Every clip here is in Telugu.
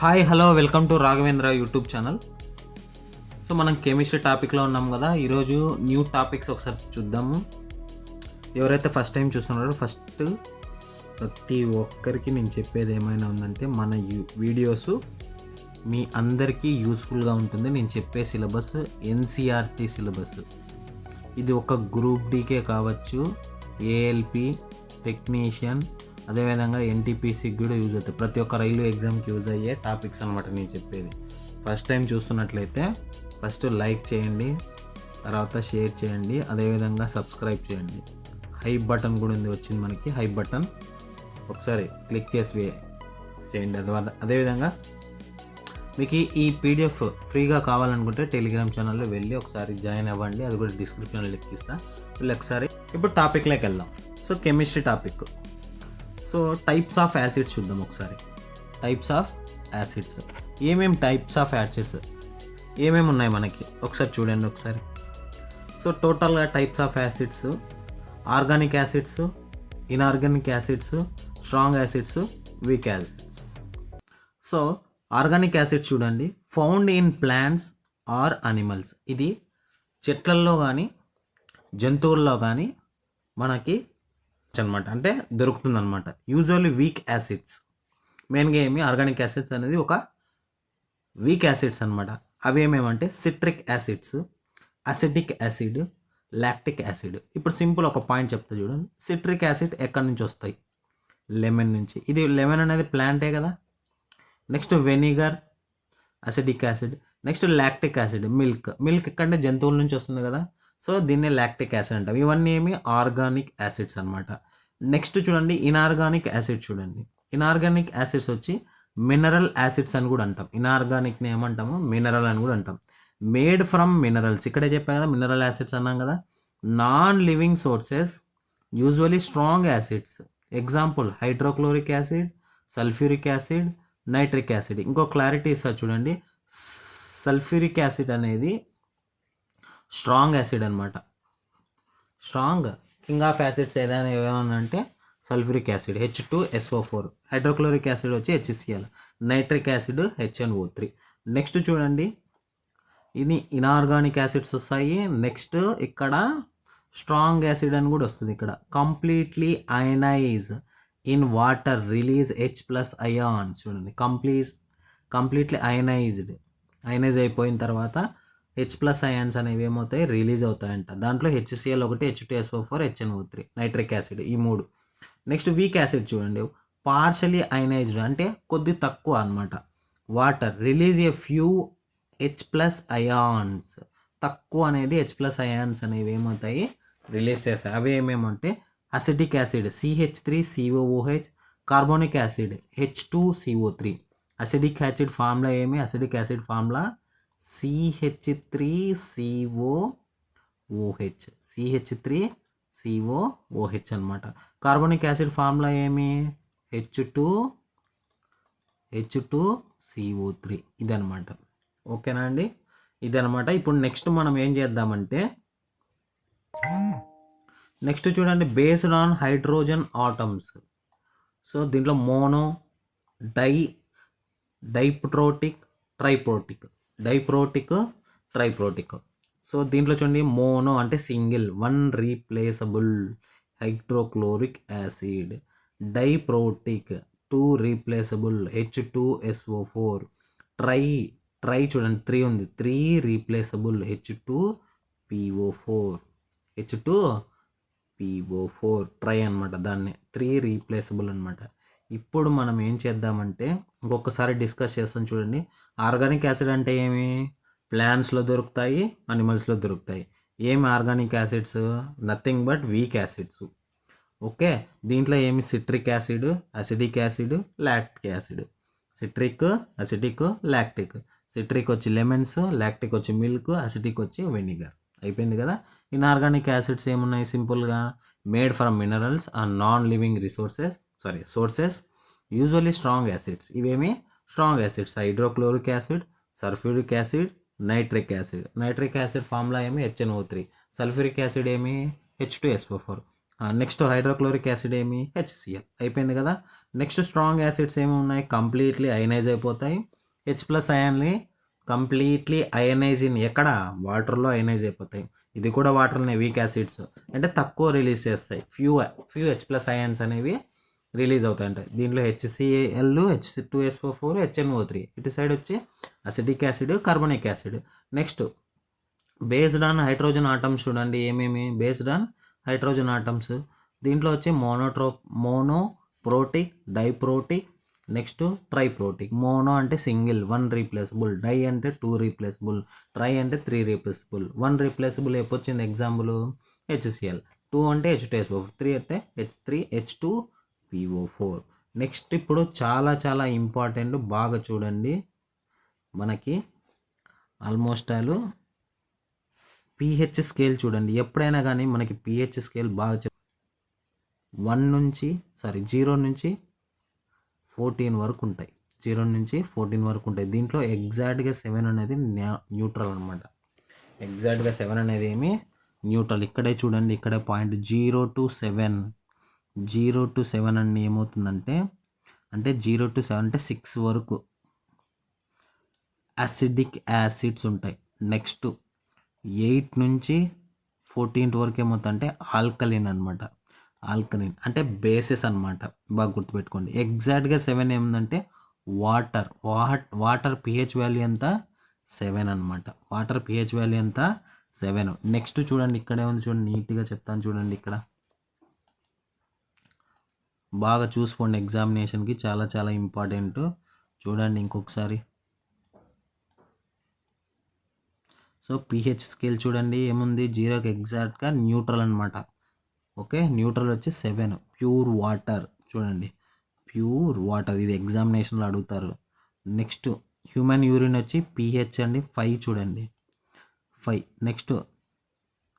Hi hello welcome to Raghavendra YouTube channel. So మనం కెమిస్ట్రీ టాపిక్లో ఉన్నాం కదా. ఈరోజు న్యూ టాపిక్స్ ఒకసారి చూద్దాము. ఎవరైతే ఫస్ట్ టైం చూస్తున్నారో ప్రతి ఒక్కరికి నేను చెప్పేది ఏమైనా ఉందంటే మన వీడియోస్ మీ అందరికీ యూస్ఫుల్గా ఉంటుంది. నేను చెప్పే సిలబస్ ఎన్సీఆర్టీ సిలబస్. ఇది ఒక గ్రూప్ డీకే కావచ్చు, ఏఎల్పి, టెక్నీషియన్, అదేవిధంగా ఎన్టీపీసీకి కూడా యూజ్ అవుతాయి. ప్రతి ఒక్క రైల్వే ఎగ్జామ్కి యూజ్ అయ్యే టాపిక్స్ అనమాట నేను చెప్పేది. ఫస్ట్ టైం చూస్తున్నట్లయితే ఫస్ట్ లైక్ చేయండి, తర్వాత షేర్ చేయండి, అదేవిధంగా సబ్స్క్రైబ్ చేయండి. హై బటన్ కూడా ఉంది, వచ్చింది మనకి హై బటన్, ఒకసారి క్లిక్ చేసి చేయండి. అదేవిధంగా మీకు ఈ పీడిఎఫ్ ఫ్రీగా కావాలనుకుంటే టెలిగ్రామ్ ఛానల్లో వెళ్ళి ఒకసారి జాయిన్ అవ్వండి. అది కూడా డిస్క్రిప్షన్లో లింక్ ఇస్తాను. ఒకసారి ఇప్పుడు టాపిక్లోకి వెళ్దాం. So chemistry topic. So types of acids చూద్దాం ఒకసారి. టైప్స్ ఆఫ్ యాసిడ్స్, ఏమేమి టైప్స్ ఆఫ్ యాసిడ్స్ ఏమేమి ఉన్నాయి మనకి ఒకసారి చూడండి ఒకసారి. సో టోటల్గా types of acids: organic acids, inorganic acids, strong acids, weak acids. So organic acids చూడండి, found in plants or animals. ఇది చెట్లల్లో కానీ జంతువుల్లో కానీ మనకి అనమాట, అంటే దొరుకుతుంది అనమాట. యూజువల్లీ వీక్ యాసిడ్స్, మెయిన్గా ఏమి ఆర్గానిక్ యాసిడ్స్ అనేది ఒక వీక్ యాసిడ్స్ అనమాట. అవి ఏమేమంటే citric acids, acetic acid, lactic acid. ఇప్పుడు సింపుల్ ఒక పాయింట్ చెప్తా చూడండి. సిట్రిక్ యాసిడ్ ఎక్కడి నుంచి వస్తాయి? లెమన్ నుంచి. ఇది లెమన్ అనేది ప్లాంటే కదా. Next vinegar, acetic acid. Next lactic acid, milk ఎక్కడంటే జంతువుల నుంచి వస్తుంది కదా. సో దీన్నే లాక్టిక్ యాసిడ్ అంటాం. ఇవన్నీ ఏమి ఆర్గానిక్ యాసిడ్స్ అనమాట. నెక్స్ట్ చూడండి ఇన్ఆర్గానిక్ యాసిడ్. చూడండి ఇన్ఆర్గానిక్ యాసిడ్స్ వచ్చి మినరల్ యాసిడ్స్ అని కూడా అంటాం. ఇన్ఆర్గానిక్ని ఏమంటాము? మినరల్ అని కూడా అంటాం. మేడ్ ఫ్రమ్ మినరల్స్, ఇక్కడే చెప్పా కదా మినరల్ యాసిడ్స్ అన్నాం కదా. Non living sources, usually strong acids. Example hydrochloric acid, sulphuric acid, nitric acid. ఇంకో క్లారిటీ ఇస్తారు చూడండి. సల్ఫ్యూరిక్ యాసిడ్ అనేది స్ట్రాంగ్ యాసిడ్ అనమాట. స్ట్రాంగ్ కింగ్ ఆఫ్ యాసిడ్స్ ఏమైనా అంటే sulphuric acid H2SO4, hydrochloric acid వచ్చి HCl, nitric acid HNO3. Next చూడండి ఇది ఇన్ఆర్గానిక్ యాసిడ్స్ వస్తాయి. నెక్స్ట్ ఇక్కడ స్ట్రాంగ్ యాసిడ్ అని కూడా వస్తుంది. ఇక్కడ completely ionize in water, release H+ ions. చూడండి కంప్లీట్లీ అయనైజ్ అయిపోయిన తర్వాత H+ అయాన్స్ అనేవి ఏమవుతాయి? రిలీజ్ అవుతాయంట. దాంట్లో HCl ఒకటి, H2SO4, HNO3, నైట్రిక్ యాసిడ్, ఈ మూడు. నెక్స్ట్ వీక్ యాసిడ్ చూడండి, పార్షలీ అయనైజ్డ్ అంటే కొద్ది తక్కువ అనమాట. Water, release a few H+ ions. తక్కువ అనేది H+ అయాన్స్ అనేవి ఏమవుతాయి? రిలీజ్ చేస్తాయి. అవి ఏమేమంటే acetic acid CH3COOH, carbonic acid H2CO3. Acidic acid formula ఏమి? అసిడిక్ యాసిడ్ ఫార్ములా CH3COOH అనమాట. కార్బోనిక్ యాసిడ్ ఫార్ములా ఏమి? H2CO3. ఇదనమాట. ఓకేనా అండి? ఇదనమాట. ఇప్పుడు నెక్స్ట్ మనం ఏం చేద్దామంటే నెక్స్ట్ చూడండి, based on hydrogen atoms. So దీంట్లో మోనో, డైప్రోటిక్, ట్రైప్రోటిక్. సో దీంట్లో చూడండి, మోనో అంటే single, one replaceable hydrochloric acid. Diprotic, two replaceable H2SO4. Tri చూడండి 3 ఉంది, 3 రీప్లేసబుల్ H2PO4. ట్రై అనమాట, దాన్ని 3 రీప్లేసబుల్ అనమాట. ఇప్పుడు మనం ఏం చేద్దామంటే ఇంకొకసారి డిస్కస్ చేస్తాం చూడండి. ఆర్గానిక్ యాసిడ్ అంటే ఏమి? ప్లాంట్స్లో దొరుకుతాయి, అనిమల్స్లో దొరుకుతాయి. ఏమి organic acids? Nothing but weak acids. Okay, దీంట్లో ఏమి? Citric acid, acidic acid, lactic acid. Citric, acidic, lactic. Citric వచ్చి లెమన్స్, లాక్టిక్ వచ్చి మిల్క్, అసిడిక్ వచ్చి వెనిగర్. అయిపోయింది కదా. ఇన్ఆర్గానిక్ యాసిడ్స్ ఏమున్నాయి? సింపుల్గా made from minerals and non living sources, usually strong acids. ఇవేమి? Strong acids. Hydrochloric acid, sulphuric acid, nitric acid. Nitric acid formula ఏమి? HNO3. సల్ఫ్యూరిక్ యాసిడ్ ఏమి? H2SO4. నెక్స్ట్ హైడ్రోక్లోరిక్ యాసిడ్ ఏమి హెచ్సిఎల్ అయిపోయింది కదా. నెక్స్ట్ స్ట్రాంగ్ యాసిడ్స్ ఏమి ఉన్నాయి, కంప్లీట్లీ అయనైజ్ అయిపోతాయి. హెచ్ ప్లస్ అయాన్లీ కంప్లీట్లీ అయనైజ్ ఇన్ ఎక్కడ, వాటర్లో అయనైజ్ అయిపోతాయి. ఇది కూడా వాటర్లోనే వీక్ యాసిడ్స్ అంటే తక్కువ రిలీజ్ చేస్తాయి, ఫ్యూ హెచ్ ప్లస్ అయాన్స్ అనేవి రిలీజ్ అవుతాయి. అంటే దీంట్లో హెచ్సిఎల్, H2SO4, HNO3. ఇటు సైడ్ వచ్చి acetic acid, carbonic acid. Next based on hydrogen atoms చూడండి, ఏమేమి బేస్డ్ ఆన్ హైడ్రోజన్ ఆటమ్స్. దీంట్లో వచ్చి monoprotic, diprotic, next triprotic. Mono అంటే సింగిల్, 1 రీప్లేసబుల్. డై అంటే 2 రీప్లేసబుల్. ట్రై అంటే 3 రీప్లేసబుల్. 1 రీప్లేసబుల్ ఎప్పుడు వచ్చింది ఎగ్జాంపుల్ హెచ్సిఎల్. 2 అంటే H2SO4, 3 అంటే H3H2PO4. నెక్స్ట్ ఇప్పుడు చాలా చాలా ఇంపార్టెంట్, బాగా చూడండి. మనకి ఆల్మోస్ట్ ఆల్ పిహెచ్ స్కేల్ చూడండి. ఎప్పుడైనా కానీ మనకి పిహెచ్ స్కేల్ బాగా 0 నుంచి 14 వరకు ఉంటాయి. 0 నుంచి 14 వరకు ఉంటాయి. దీంట్లో ఎగ్జాక్ట్గా 7 అనేది న్యూట్రల్ అనమాట. ఎగ్జాక్ట్గా 7 అనేది ఏమి న్యూట్రల్. ఇక్కడే చూడండి, ఇక్కడే పాయింట్ 0 to 7. 0 to 7 అని ఏమవుతుందంటే, అంటే 0 to 7 అంటే 6 వరకు అసిడిక్ యాసిడ్స్ ఉంటాయి. నెక్స్ట్ 8 నుంచి 14 వరకు ఏమవుతుందంటే ఆల్కలిన్ అనమాట. ఆల్కలిన్ అంటే బేసిస్ అనమాట, బాగా గుర్తుపెట్టుకోండి. ఎగ్జాక్ట్గా 7 ఏముందంటే వాటర్ పిహెచ్ వాల్యూ ఎంత 7 అనమాట. వాటర్ పిహెచ్ వాల్యూ ఎంత 7. నెక్స్ట్ చూడండి, ఇక్కడే ఉంది చూడండి, నీట్గా చెప్తాను చూడండి. ఇక్కడ బాగా చూసుకోండి, ఎగ్జామినేషన్కి చాలా చాలా ఇంపార్టెంట్. చూడండి ఇంకొకసారి. సో పిహెచ్ స్కేల్ చూడండి, ఏముంది 0కి ఎగ్జాక్ట్గా న్యూట్రల్ అనమాట. ఓకే, న్యూట్రల్ వచ్చి 7. ప్యూర్ వాటర్ చూడండి, ప్యూర్ వాటర్. ఇది ఎగ్జామినేషన్లో అడుగుతారు. నెక్స్ట్ హ్యూమన్ యూరిన్ వచ్చి పిహెచ్ అండి 5 చూడండి, 5. నెక్స్ట్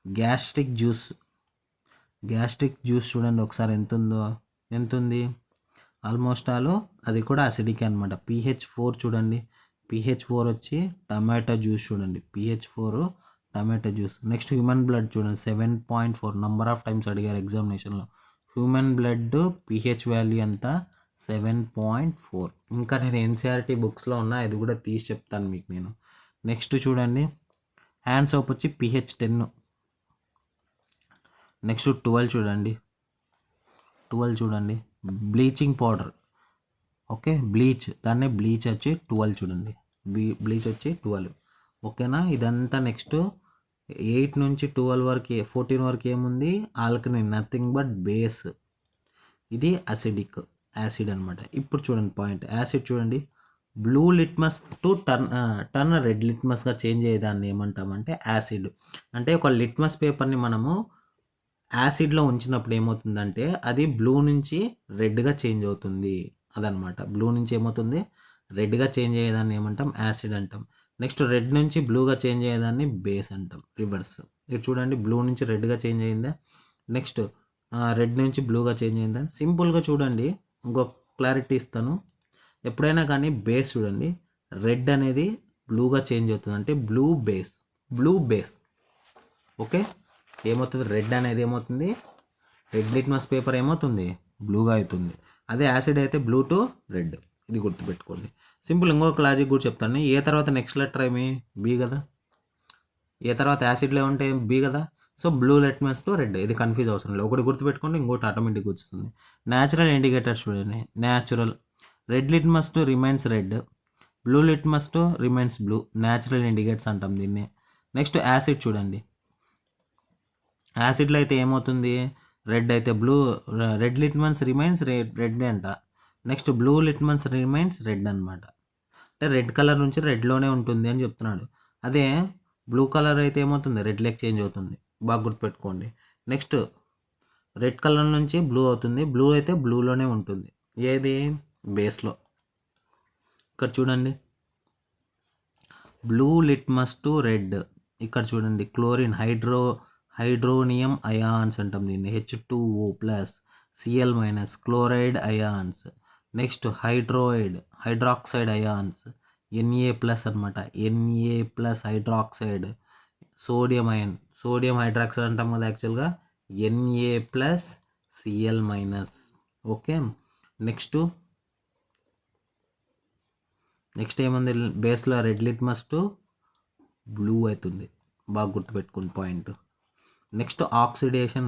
గ్యాస్ట్రిక్ జ్యూస్ చూడండి ఒకసారి ఎంత ఉంది ఆల్మోస్ట్ ఆల్ అది కూడా అసిడిక్ అనమాట. pH 4 చూడండి, pH 4 వచ్చి టమాటో జ్యూస్ చూడండి, pH 4 tomato juice. Next human blood చూడండి 7.4. నంబర్ ఆఫ్ టైమ్స్ అడిగారు ఎగ్జామినేషన్లో. హ్యూమన్ బ్లడ్ pH వాల్యూ ఎంత 7.4. ఇంకా నేను ఎన్సీఆర్టీ బుక్స్లో ఉన్నా, ఇది కూడా తీసి చెప్తాను మీకు నేను. నెక్స్ట్ చూడండి హ్యాండ్ సోప్ వచ్చి pH 10. నెక్స్ట్ 12 చూడండి బ్లీచింగ్ పౌడర్. ఓకే, దాన్నే బ్లీచ్ వచ్చి 12 చూడండి, బ్లీచ్ వచ్చి 12. ఓకేనా, ఇదంతా. నెక్స్ట్ 8 నుంచి 12 వరకు 14 వరకు ఏముంది ఆల్కలిన్, నథింగ్ బట్ బేస్. ఇది అసిడిక్ యాసిడ్ అనమాట. ఇప్పుడు చూడండి పాయింట్, యాసిడ్ చూడండి, blue litmus to turn red లిట్మస్గా చేంజ్ అయ్యేదాన్ని ఏమంటామంటే యాసిడ్. అంటే ఒక లిట్మస్ పేపర్ని మనము యాసిడ్లో ఉంచినప్పుడు ఏమవుతుందంటే అది బ్లూ నుంచి రెడ్గా చేంజ్ అవుతుంది, అదనమాట. బ్లూ నుంచి ఏమవుతుంది రెడ్గా చేంజ్ అయ్యేదాన్ని ఏమంటాం యాసిడ్ అంటాం. నెక్స్ట్ రెడ్ నుంచి బ్లూగా చేంజ్ అయ్యేదాన్ని బేస్ అంటాం, రివర్స్. ఇక్కడ చూడండి, బ్లూ నుంచి రెడ్గా చేంజ్ అయిందా, నెక్స్ట్ రెడ్ నుంచి బ్లూగా చేంజ్ అయిందా. సింపుల్గా చూడండి, ఇంకొక క్లారిటీ ఇస్తాను. ఎప్పుడైనా కానీ బేస్ చూడండి, రెడ్ అనేది బ్లూగా చేంజ్ అవుతుంది అంటే బ్లూ బేస్. ఓకే, ఏమవుతుంది రెడ్ అనేది ఏమవుతుంది, రెడ్ లిట్మస్ పేపర్ ఏమవుతుంది బ్లూగా అవుతుంది. అదే యాసిడ్ అయితే బ్లూ టు రెడ్. ఇది గుర్తుపెట్టుకోండి. సింపుల్. ఇంకొక లాజిక్ కూడా చెప్తాను. ఏ తర్వాత నెక్స్ట్ లెటర్ ఏమి బి కదా, ఏ తర్వాత యాసిడ్లో ఉంటే బి కదా. So blue litmus to red, ఇది కన్ఫ్యూజ్ అవసరం లేదు. ఒకటి గుర్తుపెట్టుకోండి, ఇంకోటి ఆటోమేటిక్గా వస్తుంది. న్యాచురల్ ఇండికేటర్స్ చూడండి, natural red litmus to remains red, blue litmus to remains blue. Natural indicators అంటాం దీన్ని. నెక్స్ట్ యాసిడ్ చూడండి, యాసిడ్లో అయితే ఏమవుతుంది రెడ్ అయితే రెడ్ లిట్మస్ రిమైన్స్ రెడ్ అంట. Next blue litmus remains red అనమాట. అంటే రెడ్ కలర్ నుంచి రెడ్లోనే ఉంటుంది అని చెప్తున్నాడు. అదే బ్లూ కలర్ అయితే ఏమవుతుంది రెడ్లోకి చేంజ్ అవుతుంది, బాగా గుర్తుపెట్టుకోండి. నెక్స్ట్ రెడ్ కలర్ నుంచి బ్లూ అవుతుంది, బ్లూ అయితే బ్లూలోనే ఉంటుంది, ఏది బేస్లో. ఇక్కడ చూడండి, బ్లూ లిట్మస్ టు రెడ్. ఇక్కడ చూడండి క్లోరిన్, హైడ్రోనియం అయాన్స్ అంటాం దీన్ని, H2O+, Cl-, chloride ions. Next hydroxide ions, Na+ అనమాట, Na+ హైడ్రాక్సైడ్. సోడియం హైడ్రాక్సైడ్ అంటాం కదా యాక్చువల్గా, Na plus Cl minus. Okay, next ఏముంది, బేస్లో రెడ్ లిట్మస్ టు బ్లూ అవుతుంది, బాగా గుర్తుపెట్టుకుని పాయింట్. Next oxidation